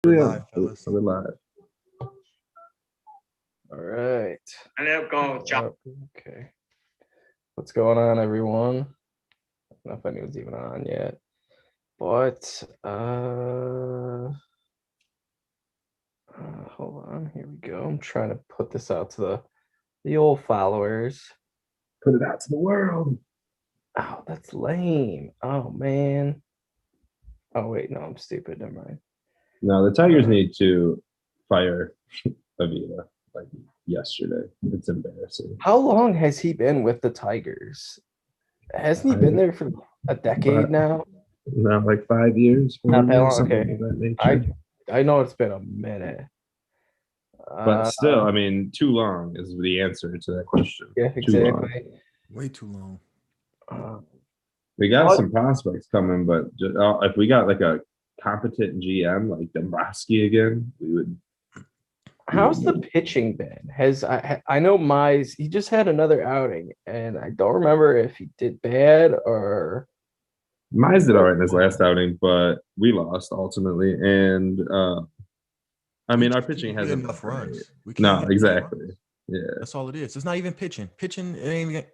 We're Yeah, live, fellas. we're live. All right. And they'll go jump. Okay. What's going on, everyone? I don't know if anyone's even on yet. But hold on. Here we go. I'm trying to put this out to the old followers. Put it out to the world. Oh, that's lame. Oh man. Oh wait, no, I'm stupid. Never mind. No, the Tigers need to fire Avila like yesterday. It's embarrassing. How long has he been with the Tigers? Hasn't he been there for a decade now? Not like 5 years. Not that long. Something Okay. of that nature. I know it's been a minute. But still, I mean, too long is the answer to that question. Yeah, exactly. Way too long. We got some prospects coming, but just, if we got like a competent GM like Dombrowski again, we would. How's the pitching been? I know Mize, he just had another outing, and I don't remember if he did bad or. Mize did all right in his last outing, but we lost ultimately, and I mean our pitching hasn't enough runs. No, exactly. Yeah, that's all it is. It's not even pitching. Pitching, it ain't even,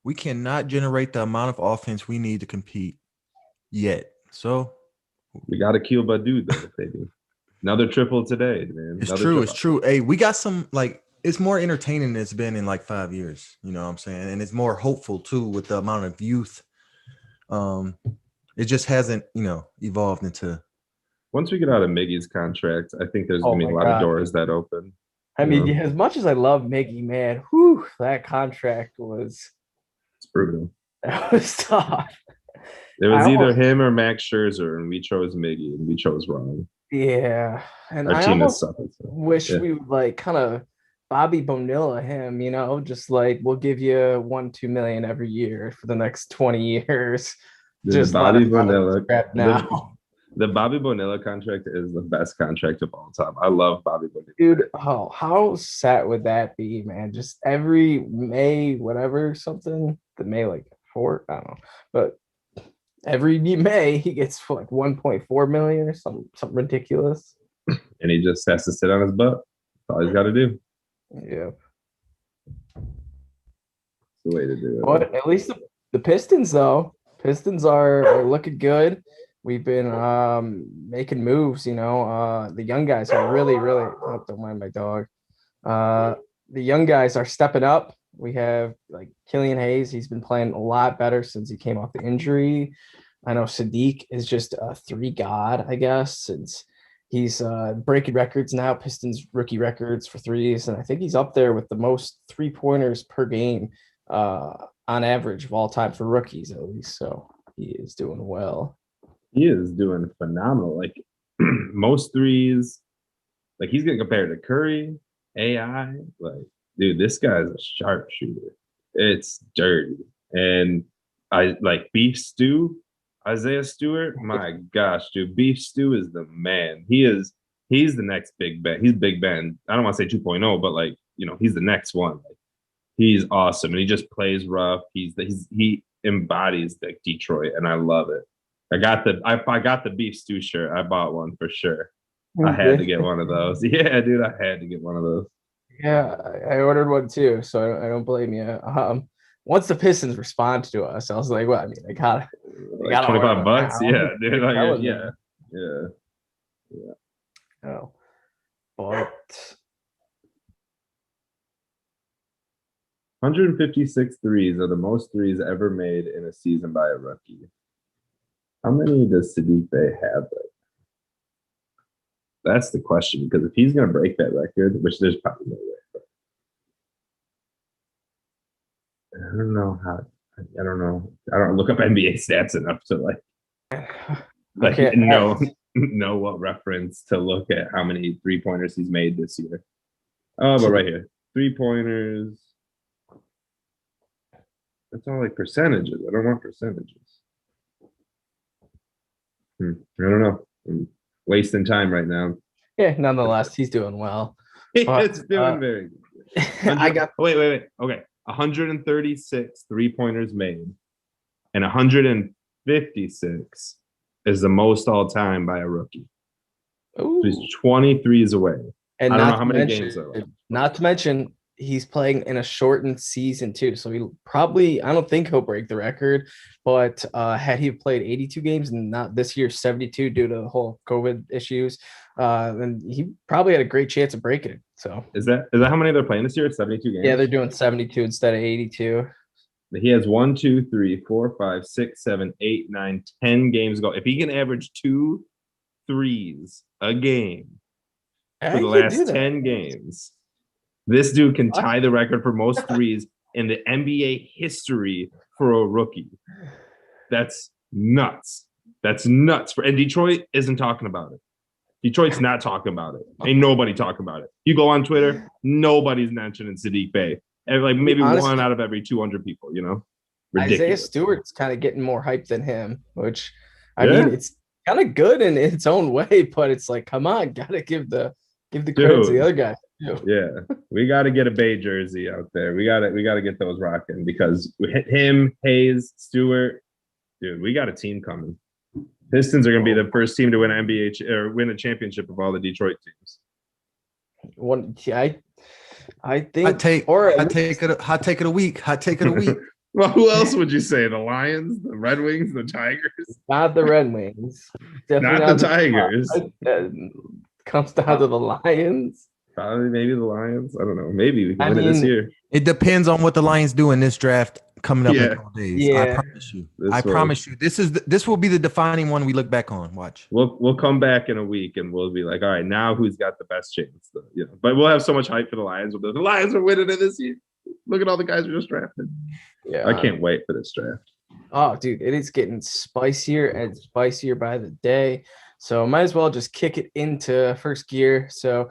we cannot generate the amount of offense we need to compete yet. So we got to kill Badu though, baby. Another triple today, man. It's true. It's true. Hey, we got some it's more entertaining than it's been in like 5 years. You know what I'm saying? And it's more hopeful too with the amount of youth. It just hasn't, evolved into. Once we get out of Miggy's contract, I think there's gonna be a lot of doors that open. I mean, as much as I love Miggy, man, whew, that contract was. It's brutal. That was tough. It was either him or Max Scherzer, and we chose Miggy, and we chose wrong. Yeah, and our team is suffering. Wish we would like kind of Bobby Bonilla him, just like we'll give you $1-2 million every year for the next 20 years. Just Bobby Bonilla now. The Bobby Bonilla contract is the best contract of all time. I love Bobby Bonilla. Dude, how sad would that be, man? Just every May, whatever, something, the May like 4, I don't know, but every May he gets like 1.4 million or something ridiculous. And he just has to sit on his butt. That's all he's got to do. Yeah. It's the way to do it. But at least the Pistons, though. Pistons are looking good. We've been making moves, the young guys are really, oh, don't mind my dog. The young guys are stepping up. We have like Killian Hayes. He's been playing a lot better since he came off the injury. I know Sadiq is just a 3 god, I guess, since he's breaking records now, Pistons rookie records for threes. And I think he's up there with the most 3-pointers per game on average of all time for rookies, at least. So he is doing well. He is doing phenomenal. Like most threes, like he's getting compared to Curry, AI. Like, dude, this guy's a sharpshooter. It's dirty. And I like Beef Stew, Isaiah Stewart. My gosh, dude, Beef Stew is the man. He's the next Big Ben. He's Big Ben. I don't want to say 2.0, but like, he's the next one. Like, he's awesome. And he just plays rough. He embodies like Detroit, and I love it. I got the Beef Stew shirt. I bought one for sure. I had to get one of those. Yeah, dude, I had to get one of those. Yeah, I ordered one too, so I don't blame you. Once the Pistons respond to us, I was like, well, I mean, I got like $25. Yeah, dude. Like, yeah. Oh, but 156 threes are the most threes ever made in a season by a rookie. How many does Sadiq Bey have? That's the question, because if he's going to break that record, which there's probably no way, but I don't know how. I don't know. I don't look up NBA stats enough to know what reference to look at how many 3-pointers he's made this year. Oh, but right here, 3-pointers. That's all like percentages. I don't want percentages. I don't know. I'm wasting time right now. Yeah, nonetheless, he's doing well. It's doing very good. I got wait. Okay. 136 3-pointers made, and 156 is the most all time by a rookie. Ooh. So he's 23s away. And I don't know not how to many mention, games are left. not to mention, he's playing in a shortened season too. So he probably, I don't think he'll break the record, but had he played 82 games and not this year 72 due to the whole COVID issues, then he probably had a great chance of breaking it. So Is that how many they're playing this year? 72 yeah, they're games. doing 72 instead of 82. He has 1, 2, 3, 4, 5, 6, 7, 8, 9, 10 games ago. If he can average 2 threes a game for I the could do last that. 10 games, this dude can tie the record for most threes in the NBA history for a rookie. That's nuts. That's nuts. And Detroit isn't talking about it. Detroit's not talking about it. Ain't nobody talking about it. You go on Twitter, nobody's mentioning Sadiq Bey. And like maybe Honestly, one out of every 200 people, Isaiah ridiculous. Stewart's kind of getting more hype than him, which I mean, Yeah, it's kind of good in its own way, but it's like, come on, gotta give the credit to the dude. other guy too. Yeah, we got to get a Bay jersey out there. We got to get those rocking because him, Hayes, Stewart, dude, we got a team coming. Pistons are going to be the first team to win an NBA or win a championship of all the Detroit teams. One, I think, hot take of the week. Hot take of the week. Well, who else would you say? The Lions, the Red Wings, the Tigers? not the Red Wings, definitely not the Tigers. Comes down to the Lions. Probably maybe the Lions. I don't know. Maybe we can win it this year. It depends on what the Lions do in this draft coming up in a couple days. Yeah. I promise you. Promise you. This will be the defining one we look back on. Watch. We'll come back in a week and we'll be like, all right, now who's got the best chance? But we'll have so much hype for the Lions. The Lions are winning it this year. Look at all the guys we just drafted. Yeah, I can't wait for this draft. Oh, dude, it is getting spicier and spicier by the day. So might as well just kick it into first gear. So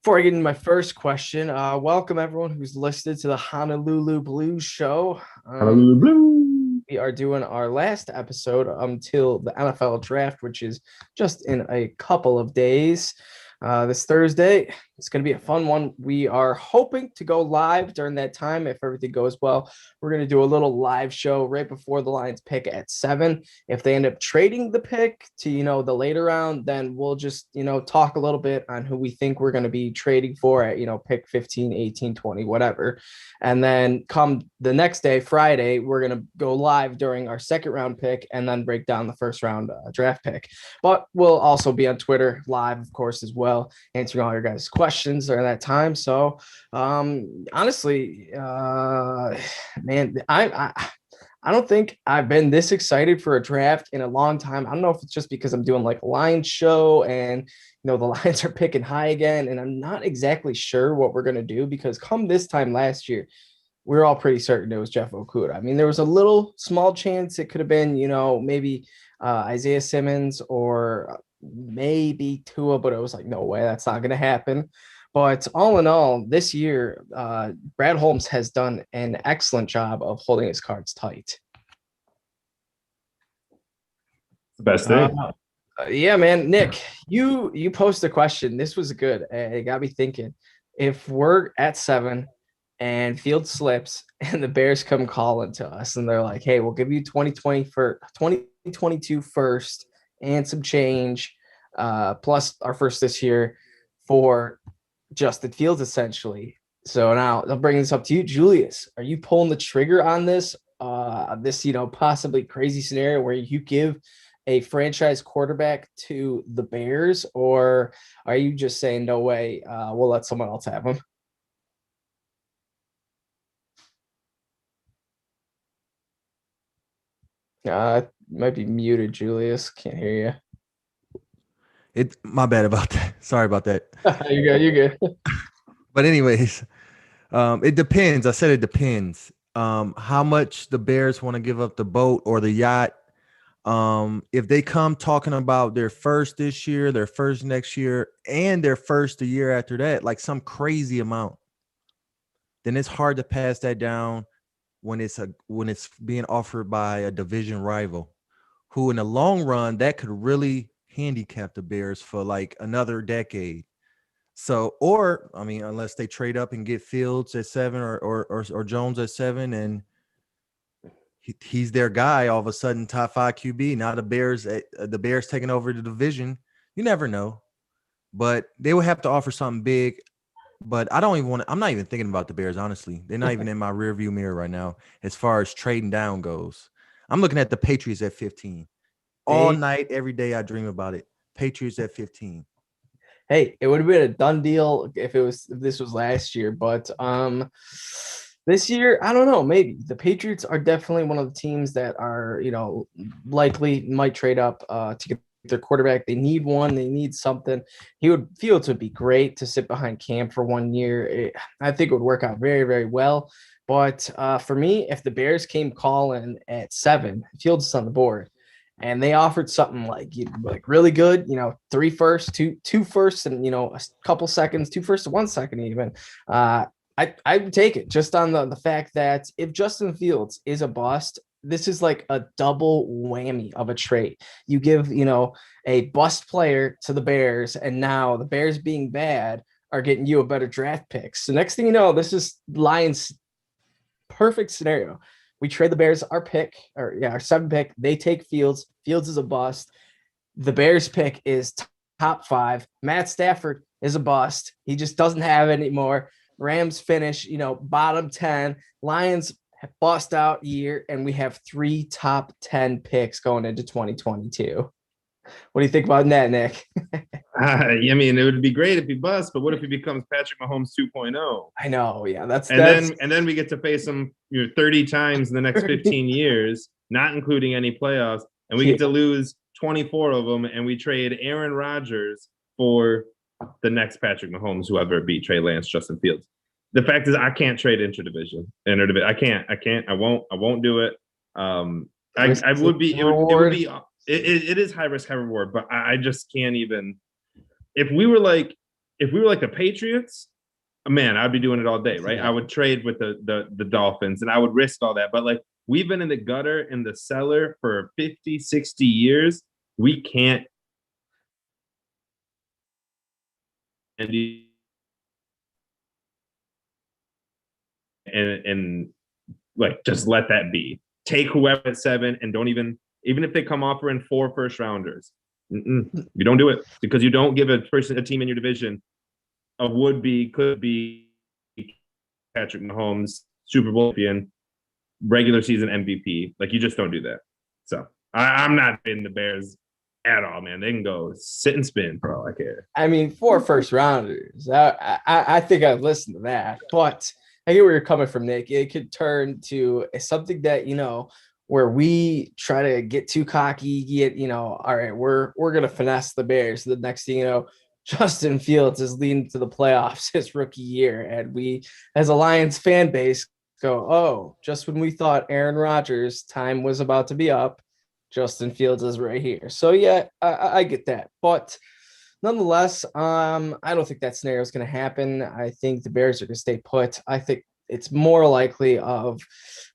before I get into my first question, welcome everyone who's listening to the Honolulu Blues show. Honolulu Blues. We are doing our last episode until the NFL draft, which is just in a couple of days. This Thursday, it's going to be a fun one. We are hoping to go live during that time if everything goes well. We're going to do a little live show right before the Lions pick at 7. If they end up trading the pick to, the later round, then we'll just, talk a little bit on who we think we're going to be trading for at, pick 15, 18, 20, whatever. And then come the next day, Friday, we're going to go live during our second round pick and then break down the first round draft pick. But we'll also be on Twitter live, of course, as well, answering all your guys' questions during that time. So honestly, man, I don't think I've been this excited for a draft in a long time. I don't know if it's just because I'm doing like a Lions show and the Lions are picking high again, and I'm not exactly sure what we're gonna do because come this time last year, we were all pretty certain it was Jeff Okuda. I mean, there was a little small chance it could have been, maybe Isaiah Simmons or maybe Tua, but it was like, no way, that's not gonna happen. But all in all, this year, Brad Holmes has done an excellent job of holding his cards tight. The best thing. Yeah, man. Nick, you posed a question. This was good. It got me thinking. If we're at 7 and Field slips and the Bears come calling to us and they're like, hey, we'll give you 2022 first and some change, plus our first this year for Justin Fields, essentially. So now I'll bring this up to you, Julius. Are you pulling the trigger on this? This possibly crazy scenario where you give a franchise quarterback to the Bears, or are you just saying no way? We'll let someone else have him. Might be muted, Julius. Can't hear you. My bad about that. Sorry about that. You're good. But anyways, it depends. I said it depends. How much the Bears want to give up the boat or the yacht. If they come talking about their first this year, their first next year, and their first the year after that, like some crazy amount, then it's hard to pass that down when it's being offered by a division rival, who in the long run that could really handicap the Bears for like another decade. So, or I mean, unless they trade up and get Fields at 7 or Jones at 7, and he's their guy, all of a sudden top 5 QB. Now the Bears taking over the division. You never know. but they would have to offer something big. But I don't even want to, I'm not even thinking about the Bears, honestly. They're not even in my rear view mirror right now as far as trading down goes. I'm looking at the Patriots at 15. All They night, every day, I dream about it. Patriots at 15. Hey, it would have been a done deal if this was last year, but this year, I don't know, maybe. The Patriots are definitely one of the teams that are, likely might trade up to get their quarterback. They need one, they need something. Fields would be great to sit behind Cam for 1 year. I think it would work out very, very well. But for me, if the Bears came calling at 7, Fields is on the board, and they offered something like really good, 3 firsts, two firsts, and a couple seconds, 2 firsts, 1 second even. I would take it just on the fact that if Justin Fields is a bust, this is like a double whammy of a trade. You give a bust player to the Bears, and now the Bears being bad are getting you a better draft pick. So next thing you know, this is Lions perfect scenario. We trade the Bears our 7th pick. They take Fields. Fields is a bust. The Bears pick is top 5. Matt Stafford is a bust. He just doesn't have it anymore. Rams finish, bottom 10. Lions bust out year, and we have 3 top 10 picks going into 2022. What do you think about that, Nick? I mean, it would be great if he busts, but what if he becomes Patrick Mahomes 2.0? I know, yeah, that's then we get to face him 30 times in the next 15 years, not including any playoffs, and we get to lose 24 of them, and we trade Aaron Rodgers for the next Patrick Mahomes, whoever beat Trey Lance, Justin Fields. The fact is, I can't trade interdivision. I can't. I won't do it. I would be. It would be. It is high risk, high reward, but I just can't even. If we were like the Patriots, man, I'd be doing it all day, right? Yeah. I would trade with the Dolphins, and I would risk all that. But like, we've been in the gutter, in the cellar for 50, 60 years. We can't. And like, just let that be. Take whoever at 7, and don't even if they come offering 4 first rounders. You don't do it, because you don't give a team in your division could be Patrick Mahomes, Super Bowl champion, regular season MVP. Like, you just don't do that. So I'm not in the Bears at all, man. They can go sit and spin for all I care. I mean, 4 first rounders. I think I'd listen to that, but I get where you're coming from, Nick. It could turn to something that where we try to get too cocky, all right, we're gonna finesse the Bears. The next thing you know, Justin Fields is leading to the playoffs his rookie year, and we, as a Lions fan base, go, oh, just when we thought Aaron Rodgers' time was about to be up, Justin Fields is right here. So yeah, I get that, but nonetheless, I don't think that scenario is going to happen. I think the Bears are going to stay put. I think it's more likely of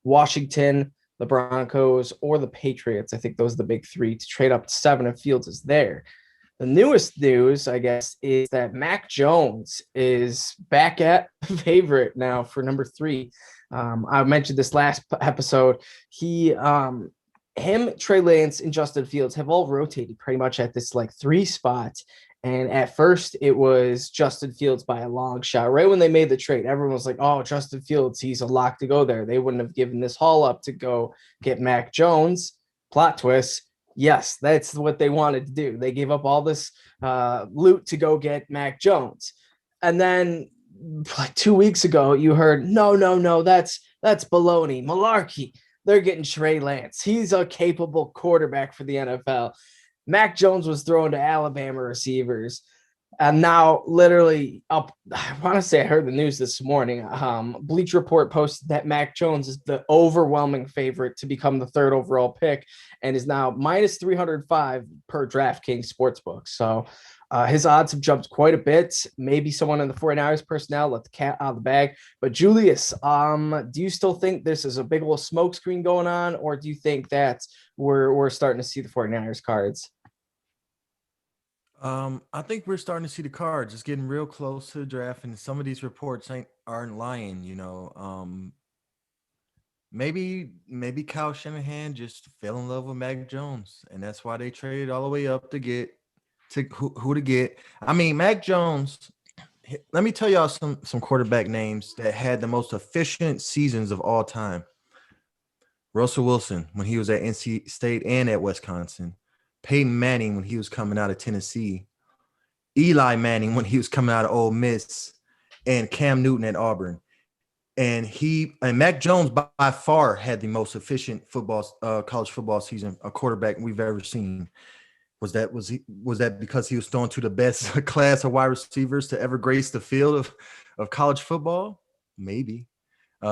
Washington, the Broncos, or the Patriots. I think those are the big 3 to trade up to 7 if Fields is there. The newest news, I guess, is that Mac Jones is back at favorite now for number 3. I mentioned this last episode. Him, Trey Lance, and Justin Fields have all rotated pretty much at this 3 spots. And at first, it was Justin Fields by a long shot. Right when they made the trade, everyone was like, oh, Justin Fields, he's a lock to go there. They wouldn't have given this haul up to go get Mac Jones. Plot twist. Yes, that's what they wanted to do. They gave up all this loot to go get Mac Jones. And then 2 weeks ago, you heard, no, that's baloney, malarkey. They're getting Trey Lance. He's a capable quarterback for the NFL. Mac Jones was thrown to Alabama receivers. And now, literally, I want to say I heard the news this morning. Bleach Report posted that Mac Jones is the overwhelming favorite to become the 3rd overall pick and is now minus 305 per DraftKings Sportsbook. So his odds have jumped quite a bit. Maybe someone in the 49ers personnel let the cat out of the bag. But Julius, do you still think this is a big old smokescreen going on, or do you think that we're starting to see the 49ers cards? I think we're starting to see the cards. It's getting real close to the draft, and some of these reports aren't lying. Maybe Kyle Shanahan just fell in love with Mac Jones, and that's why they traded all the way up to get to who to get. I mean, Mac Jones. Let me tell y'all some quarterback names that had the most efficient seasons of all time. Russell Wilson when he was at NC State and at Wisconsin. Peyton Manning when he was coming out of Tennessee. Eli Manning when he was coming out of Ole Miss, and Cam Newton at Auburn. And Mac Jones by far had the most efficient college football season a quarterback we've ever seen. Was that because he was thrown to the best class of wide receivers to ever grace the field of college football? Maybe.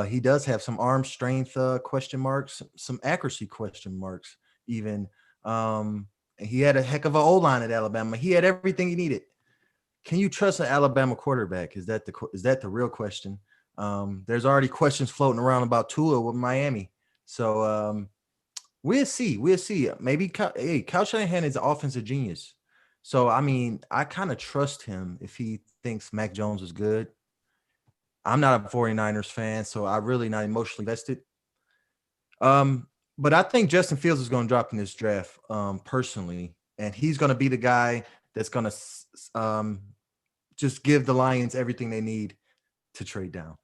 He does have some arm strength question marks, some accuracy question marks even. He had a heck of an O-line at Alabama. He had everything he needed. Can you trust an Alabama quarterback? Is that the real question? There's already questions floating around about Tua with Miami. So we'll see. Maybe Kyle Shanahan is an offensive genius. So, I mean, I kind of trust him if he thinks Mac Jones is good. I'm not a 49ers fan, so I'm really not emotionally invested. But I think Justin Fields is going to drop in this draft personally, and he's going to be the guy that's going to just give the Lions everything they need to trade down.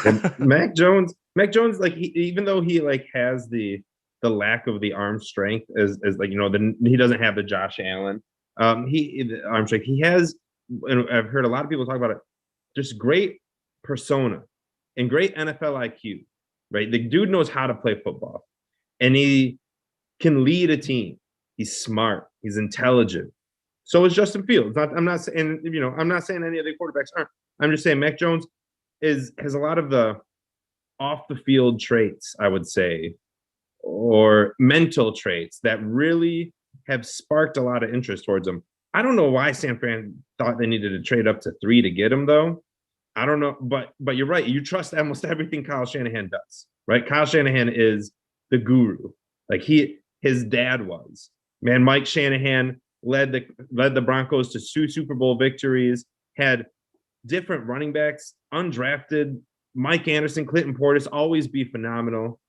And Mac Jones, like even though he like has the lack of the arm strength as like he doesn't have the Josh Allen the arm strength. He has, and I've heard a lot of people talk about it, just great persona and great NFL IQ. Right, the dude knows how to play football, and he can lead a team. He's smart. He's intelligent. So is Justin Fields. I'm not saying any of the quarterbacks aren't. I'm just saying Mac Jones has a lot of the off the field traits, I would say, or mental traits that really have sparked a lot of interest towards him. I don't know why San Fran thought they needed to trade up to 3 to get him, though. I don't know, but you're right. You trust almost everything Kyle Shanahan does, right? Kyle Shanahan is the guru. Like his dad was. Man, Mike Shanahan led the Broncos to 2 Super Bowl victories, had different running backs, undrafted, Mike Anderson, Clinton Portis, always be phenomenal.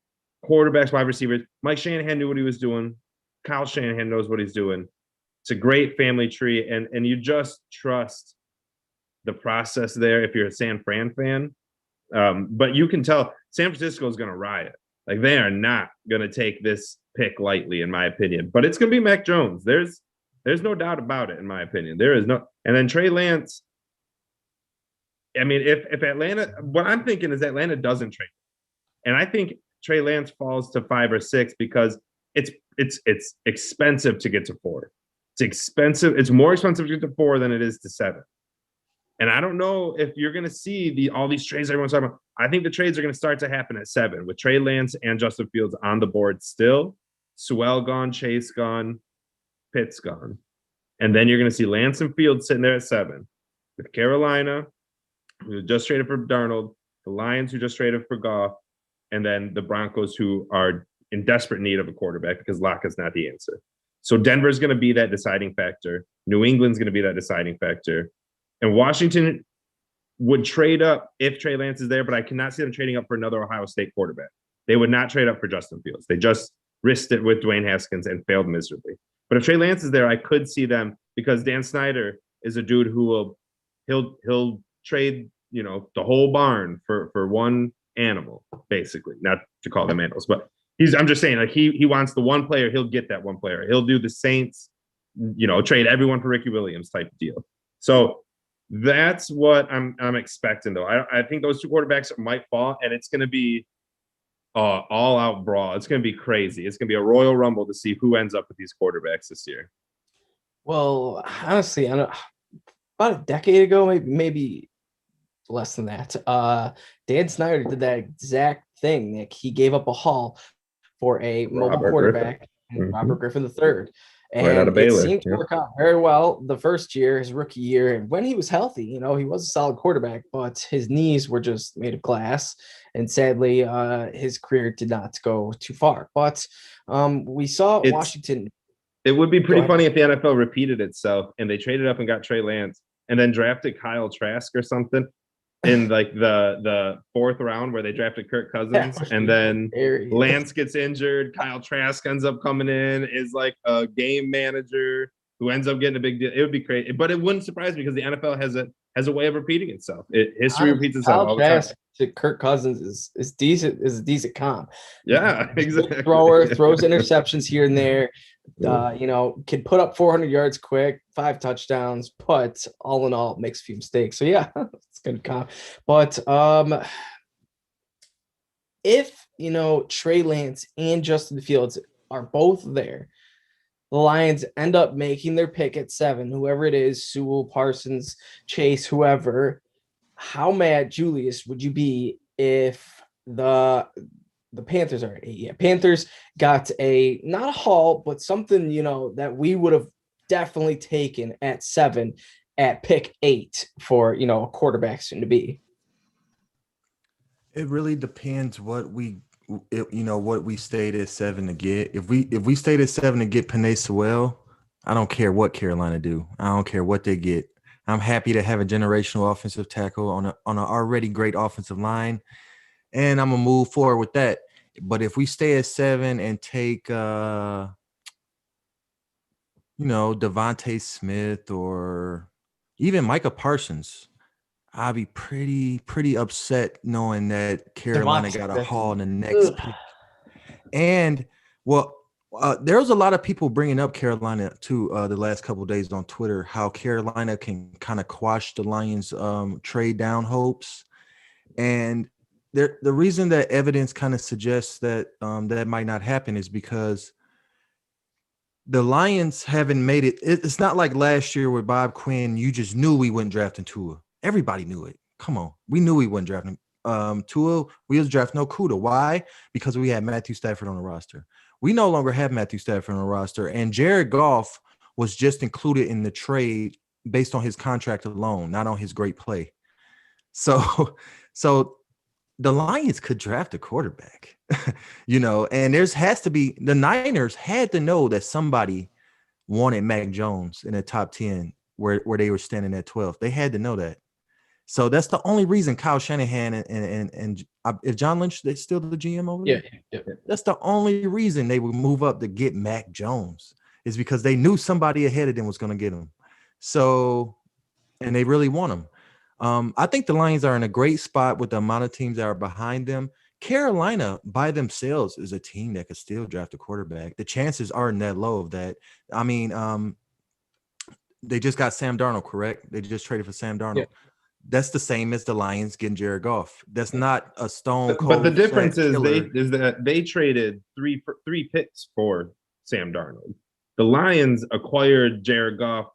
Quarterbacks, wide receivers. Mike Shanahan knew what he was doing. Kyle Shanahan knows what he's doing. It's a great family tree, and you just trust the process there if you're a San Fran fan. But you can tell San Francisco is going to riot. Like, they are not going to take this pick lightly, in my opinion. But it's going to be Mac Jones. There's no doubt about it, in my opinion. There is no. And then Trey Lance. I mean, if Atlanta, what I'm thinking is Atlanta doesn't trade, and I think Trey Lance falls to 5 or 6 because it's expensive to get to 4. It's expensive. It's more expensive to get to 4 than it is to 7. And I don't know if you're going to see all these trades everyone's talking about. I think the trades are going to start to happen at 7 with Trey Lance and Justin Fields on the board still. Sewell gone, Chase gone, Pitts gone. And then you're going to see Lance and Fields sitting there at 7 with Carolina, who just traded for Darnold, the Lions, who just traded for Goff, and then the Broncos, who are in desperate need of a quarterback because Locke is not the answer. So Denver's going to be that deciding factor. New England's going to be that deciding factor. And Washington would trade up if Trey Lance is there, but I cannot see them trading up for another Ohio State quarterback. They would not trade up for Justin Fields. They just risked it with Dwayne Haskins and failed miserably. But if Trey Lance is there, I could see them, because Dan Snyder is a dude who he'll trade, the whole barn for one animal, basically. Not to call them animals, but I'm just saying, like, he wants the one player, he'll get that one player. He'll do the Saints, trade everyone for Ricky Williams type of deal. So that's what I'm expecting, though. I think those 2 quarterbacks might fall, and it's going to be all out brawl. It's going to be crazy. It's going to be a Royal Rumble to see who ends up with these quarterbacks this year. Well, honestly, about a decade ago, maybe less than that, Dan Snyder did that exact thing. Like, he gave up a haul for a mobile quarterback, Robert Griffin III. And right out of Baylor. It seemed to work out very well the first year, his rookie year. And when he was healthy, he was a solid quarterback, but his knees were just made of glass. And sadly, his career did not go too far. But we saw Washington. It would be pretty funny if the NFL repeated itself and they traded up and got Trey Lance and then drafted Kyle Trask or something in like the 4th round, where they drafted Kirk Cousins, and then Lance gets injured. Kyle Trask ends up coming in, is like a game manager, who ends up getting a big deal. It would be crazy, but it wouldn't surprise me because the NFL has a way of repeating itself. History repeats itself all the time. To Kirk Cousins is decent, is a decent comp. Yeah, exactly. Thrower, throws interceptions here and there. Can put up 400 yards quick, 5 touchdowns, but all in all, makes a few mistakes. So yeah, it's good comp. But if Trey Lance and Justin Fields are both there, the Lions end up making their pick at 7, whoever it is, Sewell, Parsons, Chase, whoever. How mad, Julius, would you be if the Panthers are 8? Yeah, Panthers got not a haul, but something, that we would have definitely taken at 7 at pick 8 for, a quarterback soon to be. It really depends what we stayed at 7 to get. If we stayed at 7 to get Penei Sewell, I don't care what Carolina do. I don't care what they get. I'm happy to have a generational offensive tackle on an already great offensive line, and I'm gonna move forward with that. But if we stay at 7 and take Devontae Smith or even Micah Parsons, I'll be pretty upset knowing that Carolina got a haul in the next pick. And there was a lot of people bringing up Carolina too the last couple of days on Twitter, how Carolina can kind of quash the Lions trade down hopes. And the reason that evidence kind of suggests that that might not happen is because the Lions haven't made it. It's not like last year with Bob Quinn. You just knew we wouldn't draft Tua. Everybody knew it. Come on. We knew we wouldn't draft Tua. We was drafting Okudah. Why? Because we had Matthew Stafford on the roster. We no longer have Matthew Stafford on the roster. And Jared Goff was just included in the trade based on his contract alone, not on his great play. So the Lions could draft a quarterback, and the Niners had to know that somebody wanted Mac Jones in the top 10 where they were standing at 12. They had to know that. So that's the only reason Kyle Shanahan and if John Lynch is still the GM over there, yeah, that's the only reason they would move up to get Mac Jones, is because they knew somebody ahead of them was going to get him. So, and they really want him. I think the Lions are in a great spot with the amount of teams that are behind them. Carolina by themselves is a team that could still draft a quarterback. The chances aren't that low of that. I mean, they just got Sam Darnold, correct? They just traded for Sam Darnold. Yeah. That's the same as the Lions getting Jared Goff. That's not a stone cold. But the difference is that they traded three picks for Sam Darnold. The Lions acquired Jared Goff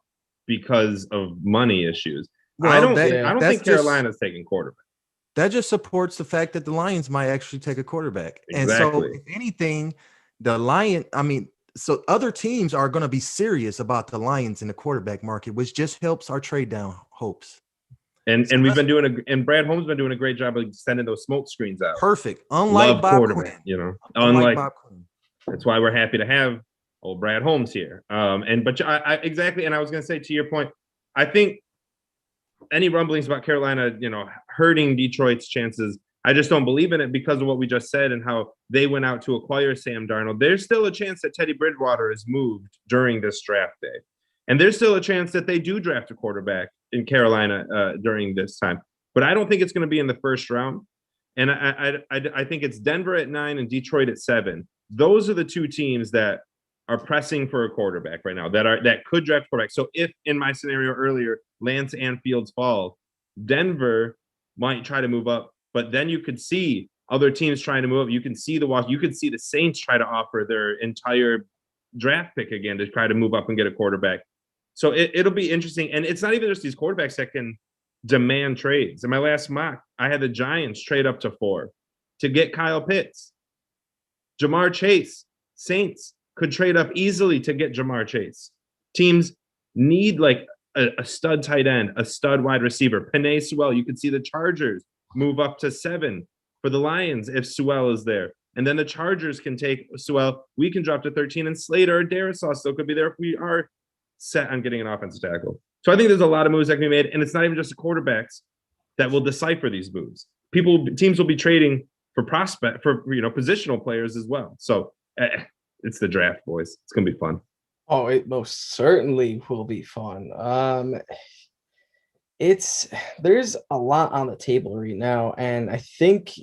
because of money issues. Well, I don't think Carolina's taking quarterback. That just supports the fact that the Lions might actually take a quarterback. Exactly. And so, if anything, so other teams are going to be serious about the Lions in the quarterback market, which just helps our trade down hopes. And we've been and Brad Holmes been doing a great job of sending those smoke screens out. Perfect. Unlike Bob Quinn. Unlike Bob Quinn. That's why we're happy to have old Brad Holmes here. Exactly. And I was going to say, to your point, I think any rumblings about Carolina, hurting Detroit's chances, I just don't believe in it because of what we just said and how they went out to acquire Sam Darnold. There's still a chance that Teddy Bridgewater is moved during this draft day. And there's still a chance that they do draft a quarterback in Carolina during this time. But I don't think it's going to be in the first round. And I think it's Denver at 9 and Detroit at 7. Those are the two teams that are pressing for a quarterback right now that could draft a quarterback. So if in my scenario earlier, Lance and Fields fall, Denver might try to move up, but then you could see other teams trying to move up. You can see you could see the Saints try to offer their entire draft pick again to try to move up and get a quarterback. So it'll be interesting. And it's not even just these quarterbacks that can demand trades. In my last mock, I had the Giants trade up to 4 to get Kyle Pitts. Jamar Chase, Saints could trade up easily to get Jamar Chase. Teams need like a stud tight end, a stud wide receiver. Penei Sewell, you could see the Chargers move up to 7 for the Lions if Sewell is there. And then the Chargers can take Sewell. We can drop to 13, and Slater or Darisaw still could be there if we are set on getting an offensive tackle. So I think there's a lot of moves that can be made, and it's not even just the quarterbacks that will decipher these moves. Teams will be trading for positional players as well. So it's the draft, boys. It's gonna be fun. Oh, it most certainly will be fun. It's there's a lot on the table right now, and I think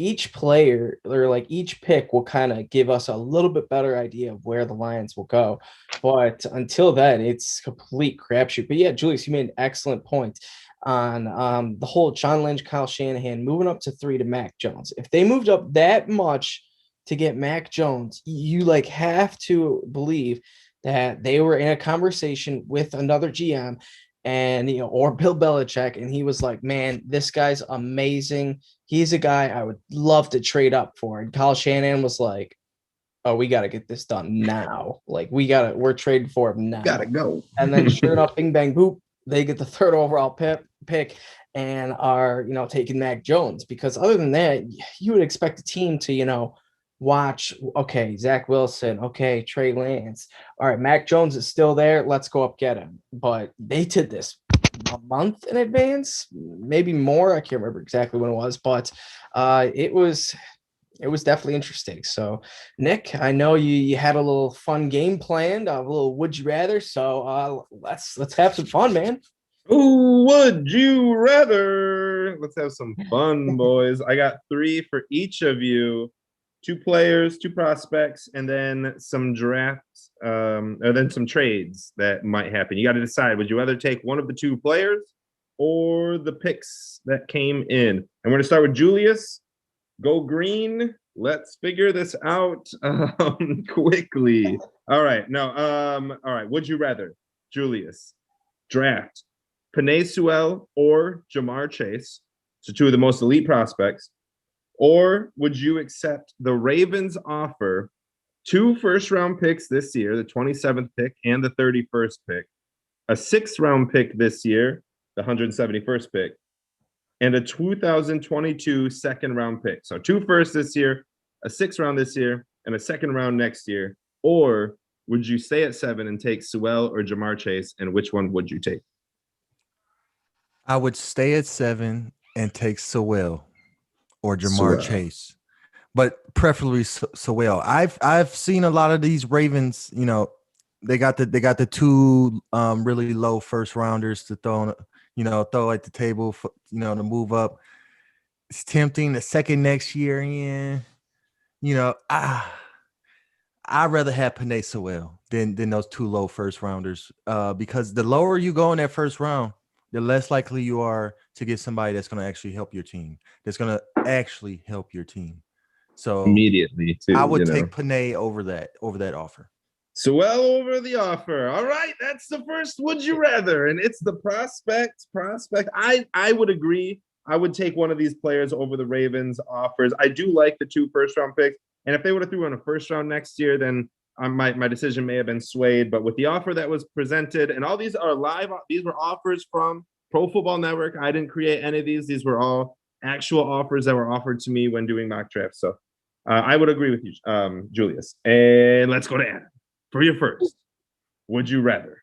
each player or like each pick will kind of give us a little bit better idea of where the Lions will go. But until then, it's complete crapshoot. But yeah, Julius, you made an excellent point on the whole John Lynch, Kyle Shanahan moving up to 3 to Mac Jones. If they moved up that much to get Mac Jones, you like have to believe that they were in a conversation with another GM and or Bill Belichick, and he was like, man, this guy's amazing. He's a guy I would love to trade up for. And Kyle Shanahan was like, oh, we got to get this done now. Like, we're trading for him now. Gotta go. And then sure enough, bing, bang, boop, they get the third overall pick and are, taking Mac Jones. Because other than that, you would expect a team to, watch, okay, Zach Wilson, okay, Trey Lance. All right, Mac Jones is still there. Let's go up get him. But they did this a month in advance, maybe more. I can't remember exactly when it was, but it was definitely interesting. So, Nick, I know you had a little fun game planned, a little would you rather. So let's have some fun, man. Who would you rather? Let's have some fun, boys. I got 3 for each of you. 2 players, 2 prospects, and then some drafts, or then some trades that might happen. You got to decide, would you rather take one of the 2 players or the picks that came in? And we're going to start with Julius. Go green. Let's figure this out quickly. All right. No. All right. Would you rather, Julius, draft Penei Sewell or Jamar Chase? So 2 of the most elite prospects. Or would you accept the Ravens offer 2 first-round picks this year, the 27th pick and the 31st pick, a 6th-round pick this year, the 171st pick, and a 2022 second-round pick? So 2 firsts this year, a 6th round this year, and a 2nd round next year. Or would you stay at 7 and take Sewell or Jamar Chase, and which one would you take? I would stay at 7 and take Sewell or Jamar Sewell. Chase, but preferably Sewell. I've seen a lot of these Ravens. They got the 2 really low first rounders to throw at the table for, to move up. It's tempting. The second next year in, I'd rather have Penei Sewell than those 2 low first rounders. Because the lower you go in that first round, the less likely you are to get somebody that's going to actually help your team. So Immediately, too. I would take Penei over that offer. Sewell over the offer. All right, that's the first would you rather, and it's the prospect. I would agree. I would take one of these players over the Ravens offers. I do like the 2 first-round picks, and if they would have threw in a first round next year, then my decision may have been swayed. But with the offer that was presented, and all these are live, these were offers from Pro Football Network. I didn't create any of these. These were all actual offers that were offered to me when doing mock drafts. So I would agree with you, Julius. And let's go to Adam for your first. Would you rather?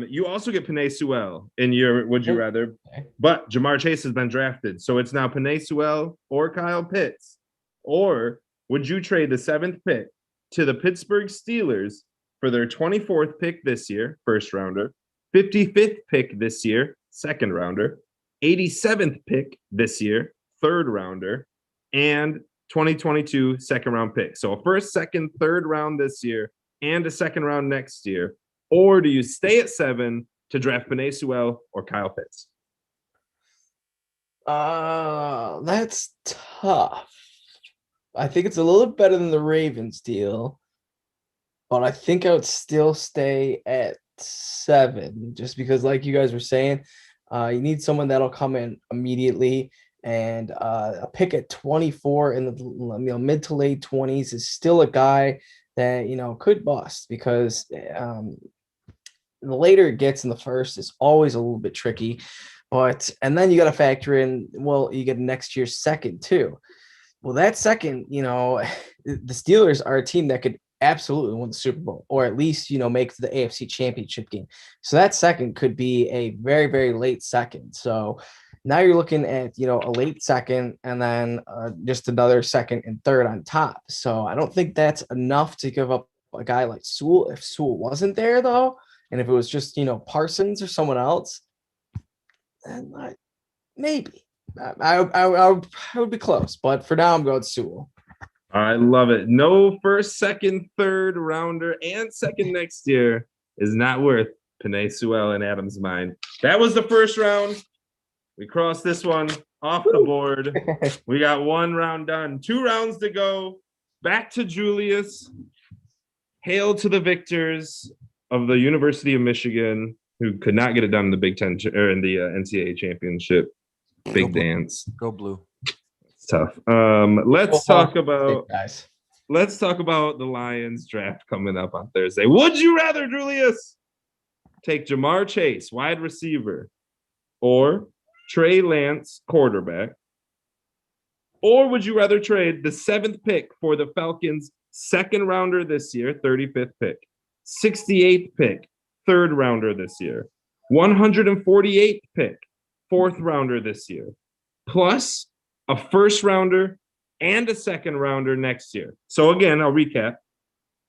You also get Penei Sewell in your would you rather, but Jamar Chase has been drafted. So it's now Penei Sewell or Kyle Pitts. Or would you trade the 7th pick to the Pittsburgh Steelers for their 24th pick this year, first rounder, 55th pick this year, second rounder, 87th pick this year, third rounder, and 2022 second round pick? So a first, second, third round this year and a second round next year. Or do you stay at 7 to draft Penei Sewell or Kyle Pitts? That's tough. I think it's a little better than the Ravens deal, but I think I would still stay at 7 just because, like you guys were saying, you need someone that'll come in immediately. And a pick at 24 in the mid to late 20s is still a guy that could bust, because the later it gets in the first is always a little bit tricky. And then you got to factor in, well, you get next year's second too. Well, that second, the Steelers are a team that could absolutely win the Super Bowl, or at least, make the AFC Championship game. So that second could be a very, very late second. So now you're looking at, a late second and then just another second and third on top. So I don't think that's enough to give up a guy like Sewell, if Sewell wasn't there though, and if it was just Parsons or someone else, then maybe I would be close. But for now, I'm going Sewell. I love it. No first, second, third rounder, and second next year is not worth Penei Sewell in Adam's mind. That was the first round. We crossed this one off the board. We got one round done. 2 rounds to go. Back to Julius. Hail to the victors of the University of Michigan, who could not get it done in the Big Ten or in the NCAA championship. Big dance. Go blue. It's tough. Let's talk about the Lions draft coming up on Thursday. Would you rather, Julius, take Jamar Chase, wide receiver, or Trey Lance, quarterback? Or would you rather trade the 7th pick for the Falcons' 2nd rounder this year, 35th pick, 68th pick, 3rd rounder this year, 148th pick, 4th rounder this year, plus a 1st rounder and a 2nd rounder next year? So again, I'll recap.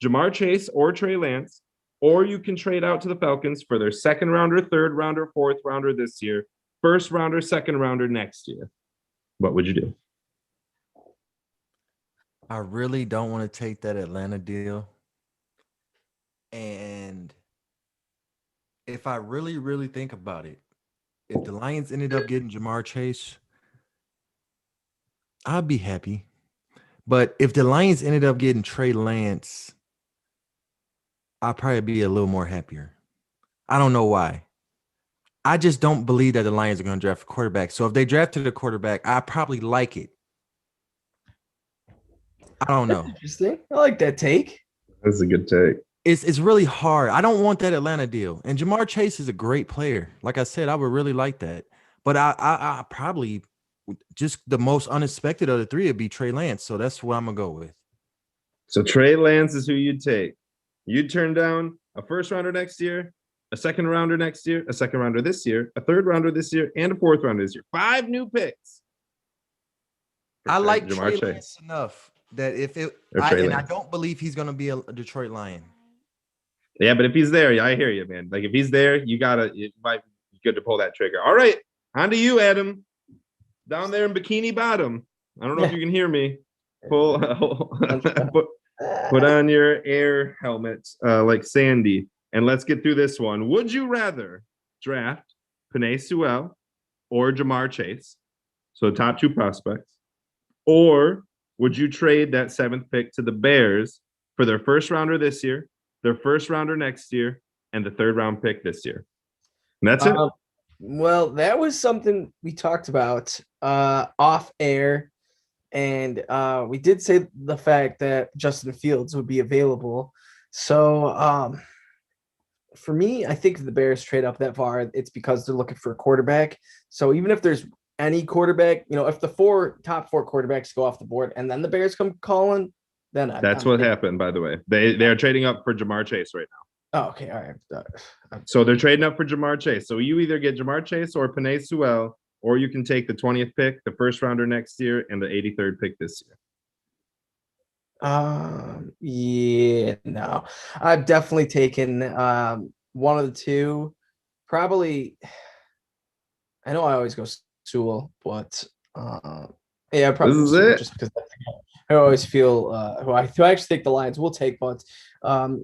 Jamar Chase or Trey Lance, or you can trade out to the Falcons for their 2nd rounder, 3rd rounder, 4th rounder this year, 1st rounder, 2nd rounder next year. What would you do? I really don't want to take that Atlanta deal. And if I really, really think about it, if the Lions ended up getting Jamar Chase, I'd be happy. But if the Lions ended up getting Trey Lance, I'd probably be a little more happier. I don't know why. I just don't believe that the Lions are going to draft a quarterback. So if they drafted a quarterback, I probably like it. I don't know. Interesting. I like that take. That's a good take. It's really hard. I don't want that Atlanta deal. And Jamar Chase is a great player. Like I said, I would really like that. But I probably just the most unexpected of the three would be Trey Lance. So that's what I'm gonna go with. So Trey Lance is who you'd take. You'd turn down a 1st rounder next year, a 2nd rounder next year, a 2nd rounder this year, a 3rd rounder this year, and a 4th rounder this year. 5 new picks. I like Trey Lance enough that if it, I don't believe he's gonna be a Detroit Lion. Yeah, but if he's there, I hear you, man. Like if he's there, it might be good to pull that trigger. All right, on to you, Adam. Down there in Bikini Bottom. I don't know if you can hear me. Put on your air helmet like Sandy, and let's get through this one. Would you rather draft Penei Sewell or Jamar Chase, so the top 2 prospects, or would you trade that 7th pick to the Bears for their 1st rounder this year, their 1st rounder next year, and the 3rd round pick this year? And that's it. Well, that was something we talked about off air. And we did say the fact that Justin Fields would be available. So for me, I think if the Bears trade up that far, it's because they're looking for a quarterback. So even if there's any quarterback, if the top 4 quarterbacks go off the board and then the Bears come calling, then that's what happened, by the way. They are trading up for Jamar Chase right now. Oh, okay. All right. So they're trading up for Jamar Chase. So you either get Jamar Chase or Penei Sewell, or you can take the 20th pick, the 1st rounder next year, and the 83rd pick this year. Yeah, no. I've definitely taken one of the 2. Probably, I know I always go Sewell, but yeah, probably this is it. Just because I always feel who I actually think the Lions will take, but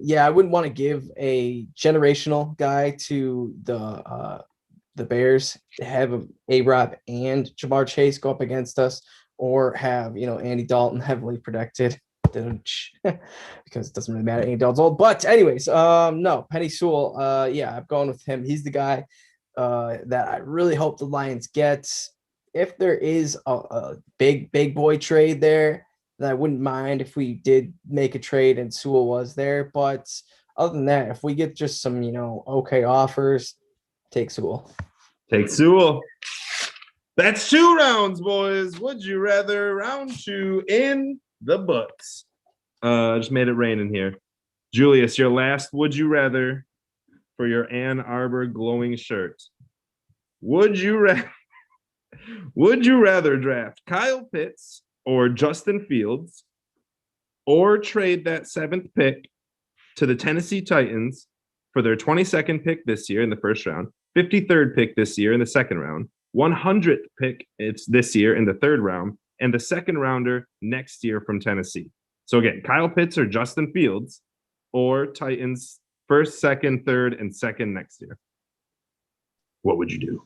yeah, I wouldn't want to give a generational guy to the Bears, have A-Rob and Jamar Chase go up against us, or have Andy Dalton heavily protected because it doesn't really matter. Andy Dalton's old, but anyways, no, Penei Sewell. Yeah, I'm going with him. He's the guy that I really hope the Lions get. If there is a big boy trade there, then I wouldn't mind if we did make a trade and Sewell was there. But other than that, if we get just some, okay offers, take Sewell. Take Sewell. That's 2 rounds, boys. Would you rather? Round 2 in the books. Just made it rain in here. Julius, your last would you rather for your Ann Arbor glowing shirt. Would you rather draft Kyle Pitts or Justin Fields, or trade that 7th pick to the Tennessee Titans for their 22nd pick this year in the first round, 53rd pick this year in the second round, 100th pick it's this year in the third round, and the second rounder next year from Tennessee. So again, Kyle Pitts or Justin Fields, or Titans first, second, third, and second next year. What would you do?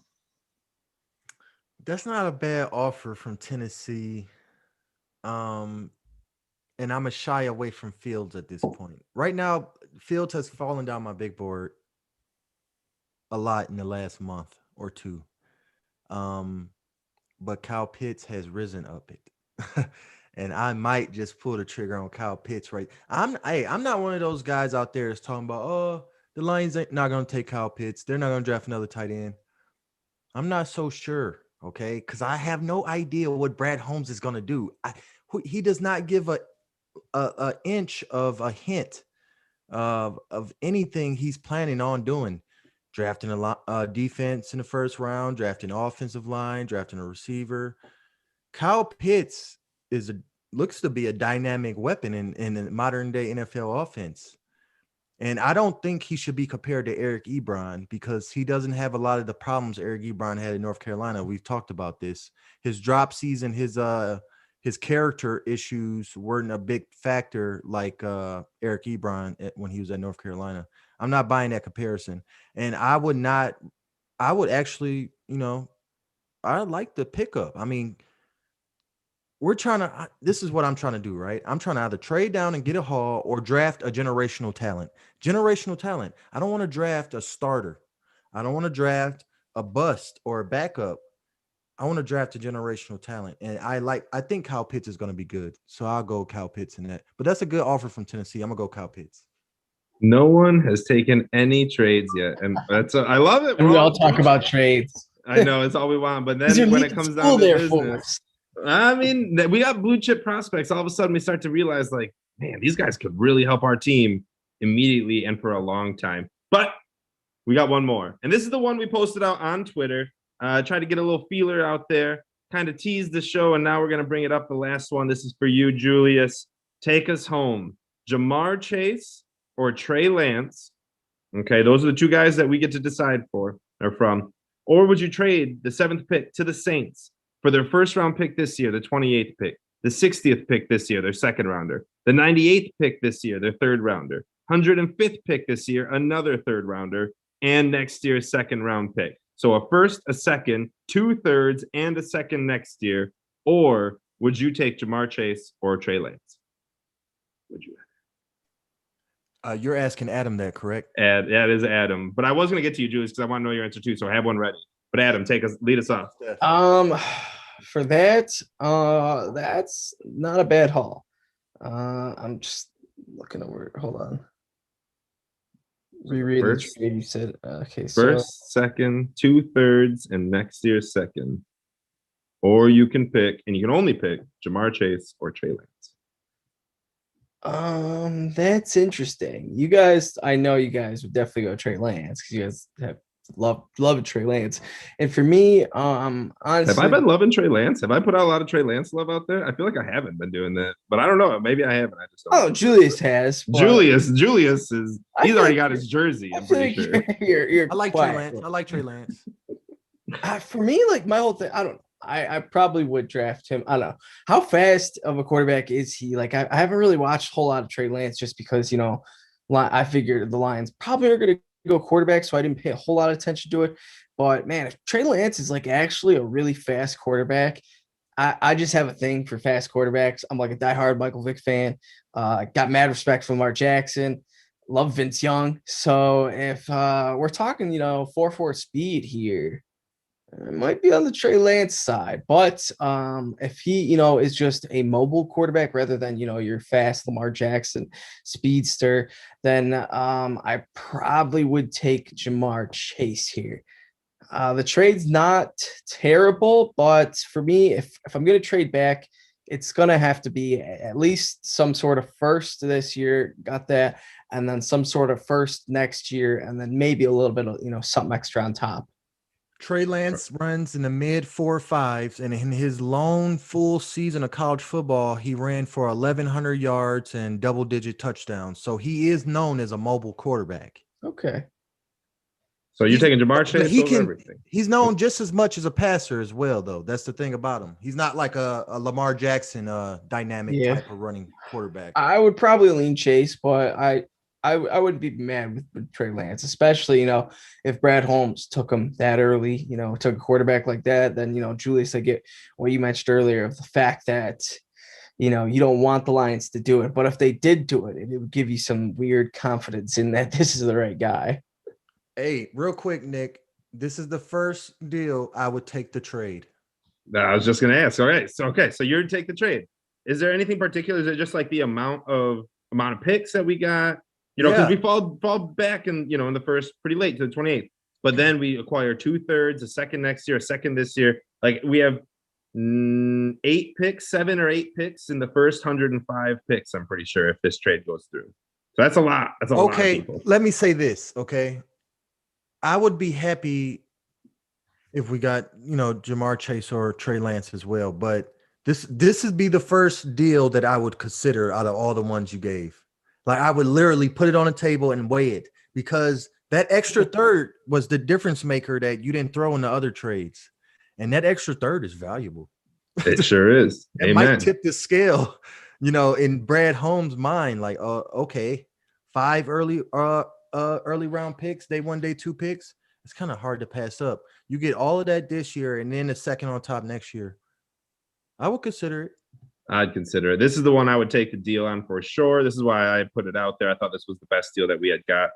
That's not a bad offer from Tennessee. And I'm a shy away from Fields at this point. Right now, Fields has fallen down my big board a lot in the last month or two. Um, but Kyle Pitts has risen up it. And I might just pull the trigger on Kyle Pitts, right? I'm not one of those guys out there that's talking about, oh, the Lions ain't not gonna take Kyle Pitts. They're not gonna draft another tight end. I'm not so sure, okay? Because I have no idea what Brad Holmes is gonna do. He does not give a inch of a hint of anything he's planning on doing. Drafting a defense in the first round, drafting offensive line, drafting a receiver. Kyle Pitts looks to be a dynamic weapon in the modern day NFL offense. And I don't think he should be compared to Eric Ebron because he doesn't have a lot of the problems Eric Ebron had in North Carolina. We've talked about this. His drop season, his character issues weren't a big factor like Eric Ebron when he was at North Carolina. I'm not buying that comparison. And I would actually, I like the pickup. I mean, this is what I'm trying to do, right? I'm trying to either trade down and get a haul or draft a generational talent. Generational talent. I don't want to draft a starter. I don't want to draft a bust or a backup. I want to draft a generational talent. And I think Kyle Pitts is going to be good. So I'll go Kyle Pitts in that. But that's a good offer from Tennessee. I'm going to go Kyle Pitts. No one has taken any trades yet. And I love it. And we all talk about trades. I know it's all we want. But then when it comes down to business, I mean, we got blue chip prospects. All of a sudden we start to realize like, man, these guys could really help our team immediately and for a long time. But we got one more. And this is the one we posted out on Twitter. Try to get a little feeler out there, kind of tease the show, and now we're going to bring it up. The last one. This is for you, Julius. Take us home. Jamar Chase or Trey Lance. Okay, those are the two guys that we get to decide from. Or would you trade the 7th pick to the Saints for their first round pick this year, the 28th pick, the 60th pick this year, their second rounder, the 98th pick this year, their third rounder, 105th pick this year, another third rounder, and next year's second round pick? So a first, a second, 2/3, and a second next year. Or would you take Jamar Chase or Trey Lance? Would you? You're asking Adam that, correct? Yeah, it is Adam. But I was going to get to you, Julius, because I want to know your answer too. So I have one ready. But Adam, lead us off. For that, that's not a bad haul. I'm just looking over. Hold on. Reread the trade you said. Okay, first, second, 2/3, and next year's second. Or you can pick, and you can only pick Jamar Chase or Trey Lance. That's interesting. You guys, I know you guys would definitely go Trey Lance because you guys have love Trey Lance. And for me, honestly, have I been loving Trey Lance? Have I put out a lot of Trey Lance love out there? I feel like I haven't been doing that, but I don't know. Maybe I haven't. I just don't know. Julius has. Julius is. He's already got his jersey. I'm pretty sure. You're I like Trey Lance. I like Trey Lance. For me, like my whole thing, I don't know. I probably would draft him. I don't know. How fast of a quarterback is he? Like, I haven't really watched a whole lot of Trey Lance just because, I figured the Lions probably are going to go quarterback, so I didn't pay a whole lot of attention to it. But, man, if Trey Lance is, like, actually a really fast quarterback, I just have a thing for fast quarterbacks. I'm, like, a diehard Michael Vick fan. Got mad respect for Lamar Jackson. Love Vince Young. So if we're talking, 4.4 speed here, it might be on the Trey Lance side, but if he, is just a mobile quarterback rather than, your fast Lamar Jackson speedster, then I probably would take Jamar Chase here. The trade's not terrible, but for me, if I'm going to trade back, it's going to have to be at least some sort of first this year, got that, and then some sort of first next year, and then maybe a little bit of, something extra on top. Trey Lance runs in the mid 4.5s, and in his lone full season of college football, he ran for 1,100 yards and double-digit touchdowns. So he is known as a mobile quarterback. Okay. So you're taking Jamar Chase over everything. He's known just as much as a passer as well, though. That's the thing about him. He's not like a Lamar Jackson dynamic type of running quarterback. I would probably lean Chase, but I wouldn't be mad with Trey Lance, especially, if Brad Holmes took him that early, took a quarterback like that, then, Julius, I get what you mentioned earlier of the fact that, you don't want the Lions to do it. But if they did do it, it would give you some weird confidence in that this is the right guy. Hey, real quick, Nick, this is the first deal I would take the trade. I was just going to ask. All right. So you're to take the trade. Is there anything particular? Is it just like the amount of picks that we got? Because we fall back in the first pretty late to the 28th, but then we acquire 2/3, a second next year, a second this year. Like we have 7 or 8 picks in the first 105 picks. I'm pretty sure if this trade goes through. So that's a lot. That's a lot of people. Let me say this. Okay. I would be happy if we got, Jamar Chase or Trey Lance as well. But this would be the first deal that I would consider out of all the ones you gave. Like I would literally put it on a table and weigh it, because that extra third was the difference maker that you didn't throw in the other trades. And that extra third is valuable. It sure is. It might tip the scale, in Brad Holmes' mind. Like, okay, 5 early round picks, day 1, day 2 picks. It's kind of hard to pass up. You get all of that this year and then a second on top next year. I would consider it. I'd consider it. This is the one I would take the deal on for sure. This is why I put it out there. I thought this was the best deal that we had got.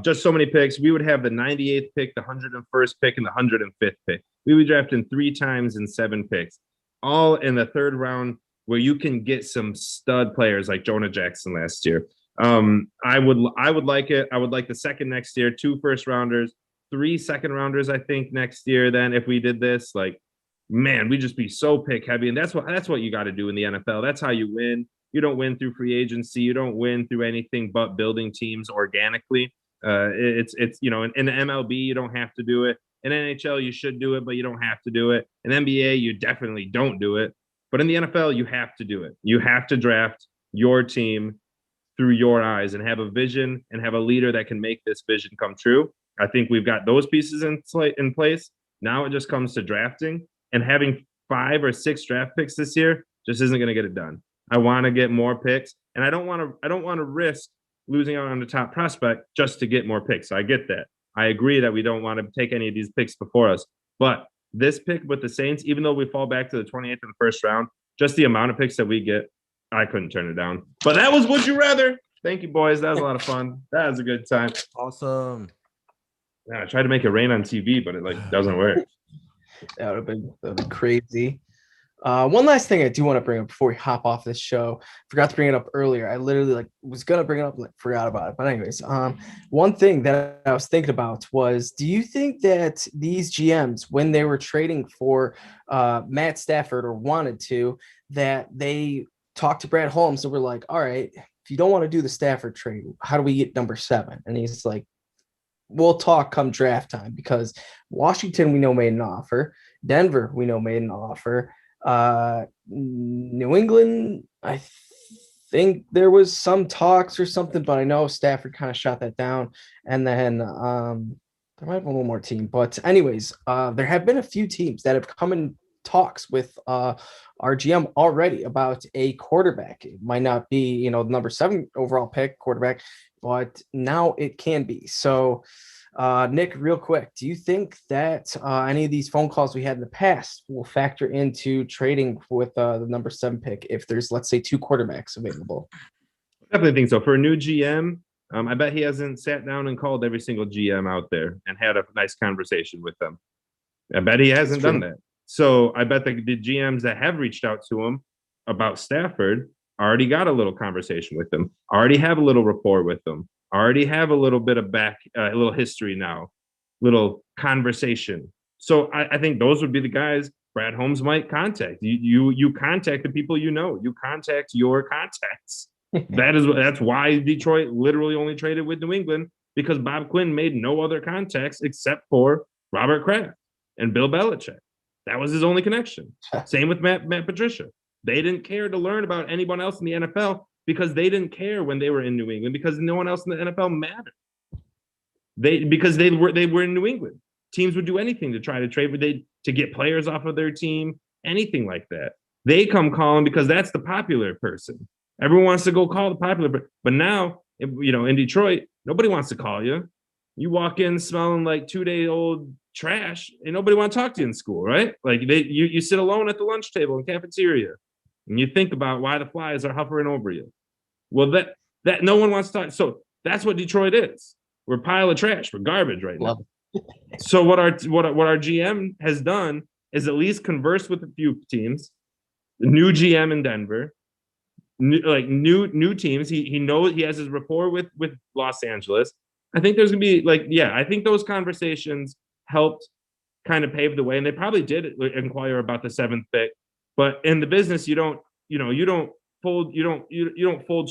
Just so many picks. We would have the 98th pick, the 101st pick, and the 105th pick. We would draft in 3 times in 7 picks, all in the 3rd round, where you can get some stud players like Jonah Jackson last year. I would like it. I would like the second next year, 2 first rounders, 3 second rounders, I think, next year. Then if we did this, man, we'd just be so pick heavy. And that's what you got to do in the NFL. That's how you win. You don't win through free agency. You don't win through anything but building teams organically. It's in the MLB, you don't have to do it. In NHL, you should do it, but you don't have to do it. In NBA, you definitely don't do it. But in the NFL, you have to do it. You have to draft your team through your eyes and have a vision and have a leader that can make this vision come true. I think we've got those pieces in place. Now it just comes to drafting, and having 5 or 6 draft picks this year just isn't going to get it done. I want to get more picks, and I don't want to risk losing out on the top prospect just to get more picks. So I get that. I agree that we don't want to take any of these picks before us. But this pick with the Saints, even though we fall back to the 28th in the first round, just the amount of picks that we get, I couldn't turn it down. But that was Would You Rather. Thank you, boys. That was a lot of fun. That was a good time. Awesome. Yeah, I tried to make it rain on TV, but it doesn't work. That would have been crazy. One last thing I do want to bring up before we hop off this show. Forgot to bring it up earlier. I literally was gonna bring it up, forgot about it. But anyways, one thing that I was thinking about was, do you think that these GMs, when they were trading for Matt Stafford, or wanted to, that they talked to Brad Holmes and were like, all right, if you don't want to do the Stafford trade, how do we get number 7? And he's like, we'll talk come draft time, because Washington, we know, made an offer. Denver, we know, made an offer. New England, I think there was some talks or something, but I know Stafford kind of shot that down. And then there might have been one more team. But anyways, there have been a few teams that have come in talks with our GM already about a quarterback. It might not be, the number 7 overall pick quarterback, but now it can be. So Nick, real quick, do you think that any of these phone calls we had in the past will factor into trading with the number 7 pick if there's, let's say, 2 quarterbacks available? I definitely think so. For a new GM, I bet he hasn't sat down and called every single GM out there and had a nice conversation with them. I bet he hasn't done that. So I bet the GMs that have reached out to him about Stafford already got a little conversation with them, already have a little rapport with them, already have a little bit of a little history now, little conversation. So I think those would be the guys Brad Holmes might contact. You contact the people you know. You contact your contacts. That's why Detroit literally only traded with New England, because Bob Quinn made no other contacts except for Robert Kraft. and Bill Belichick. That was his only connection. Same with Matt Patricia. They didn't care to learn about anyone else in the NFL because they didn't care when they were in New England because no one else in the NFL mattered. Because they were in New England. Teams would do anything to try to trade to get players off of their team, anything like that. They come calling because that's the popular person. Everyone wants to go call the popular, but now, in Detroit, nobody wants to call you. You walk in smelling like 2-day-old trash, and nobody want to talk to you in school, right? Like you sit alone at the lunch table in cafeteria, and you think about why the flies are hovering over you. Well, that no one wants to talk. So that's what Detroit is. We're a pile of trash. We're garbage right now. So what our GM has done is at least converse with a few teams. The new GM in Denver, new teams. He knows he has his rapport with Los Angeles. I think there's gonna be I think those conversations helped kind of pave the way, and they probably did inquire about the 7th pick. But in the business, you don't fold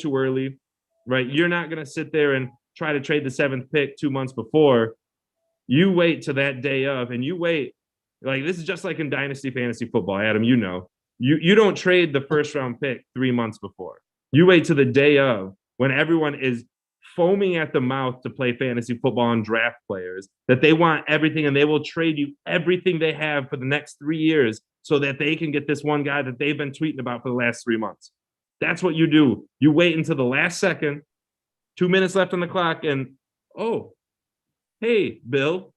too early, right? You're not gonna sit there and try to trade the 7th pick 2 months before. You wait to that day of, and you wait. Like, this is just like in Dynasty Fantasy Football, Adam. You don't trade the 1st round pick 3 months before. You wait to the day of, when everyone is foaming at the mouth to play fantasy football and draft players, that they want everything, and they will trade you everything they have for the next 3 years so that they can get this one guy that they've been tweeting about for the last 3 months. That's what you do. You wait until the last second, 2 minutes left on the clock, and hey, Bill.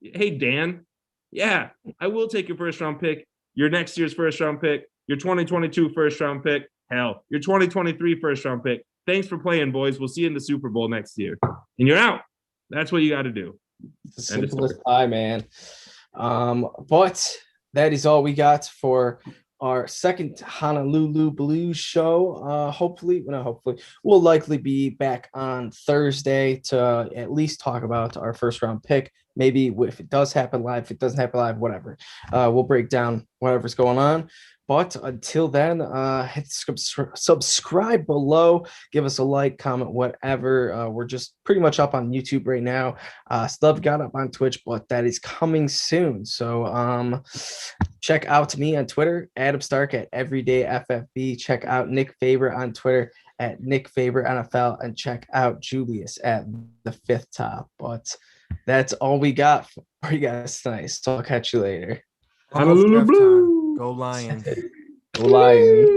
Hey, Dan. Yeah, I will take your 1st round pick, your next year's 1st round pick, your 2022 1st round pick, hell, your 2023 1st round pick. Thanks for playing, boys. We'll see you in the Super Bowl next year. And you're out. That's what you got to do. The simplest pie, man. But that is all we got for our second Honolulu Blues show. We'll likely be back on Thursday to at least talk about our 1st round pick. Maybe if it does happen live, if it doesn't happen live, whatever. We'll break down whatever's going on. But until then, hit subscribe below, give us a like, comment, whatever. We're just pretty much up on YouTube right now. Stuff got up on Twitch, but that is coming soon. So check out me on Twitter, Adam Stark at EverydayFFB. Check out Nick Faber on Twitter at Nick Faber NFL, and check out Julius at the 5th Top. But that's all we got for you guys tonight. So I'll catch you later. Honolulu Blue. Go Lions. Go Lions.